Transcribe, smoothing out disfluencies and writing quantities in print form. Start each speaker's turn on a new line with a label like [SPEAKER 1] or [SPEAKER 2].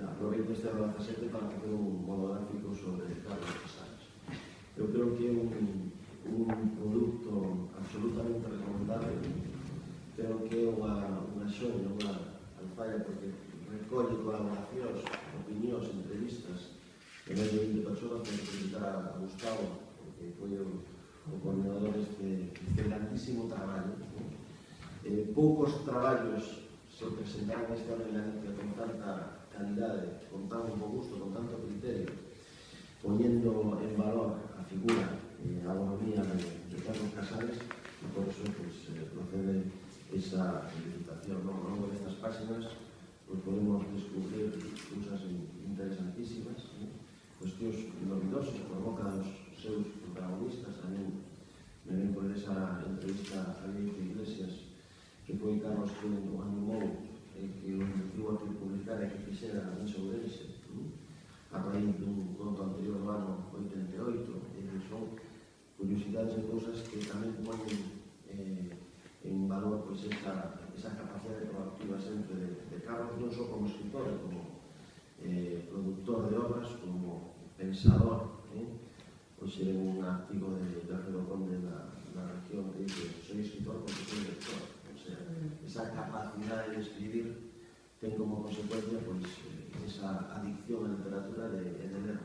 [SPEAKER 1] aproveito este ano 17 para facer un monográfico sobre Carlos Casares. Eu creo que é un produto absolutamente recomendable. Creo que é unha xoia, unha alfalla, porque recolle colaboracións, opinións, entrevistas de máis de 20 persoas que presentar a Gustavo, que foi o coordinador deste grandísimo traballo. Poucos traballos se presentaron este ano en Galicia con tanta calidade, con tan bo gusto, con tanto criterio, poniendo en valor a figura, a autonomía de Carlos Casares, e por eso procede esa felicitación. Ao longo destas páxinas podemos descubrir cousas interesantísimas, cuestións novidosas por boca dos seus protagonistas. Tamén me ven por esa entrevista a Leite Iglesias, que foi Carlos que o animou, que o induciu a que publicara e que fixera en Sourense, a raíz dun conto anterior do ano 88, e son curiosidades e cousas que tamén ponen en valor esa capacidade proactiva sempre de Carlos, non só como escritor, como productor de obras, como pensador. Hoxe é un artigo de Alfredo Conde na región que dice: soy escritor porque soy lector. O sea, esa capacidade de escribir ten como consecuencia esa adicción á literatura de ler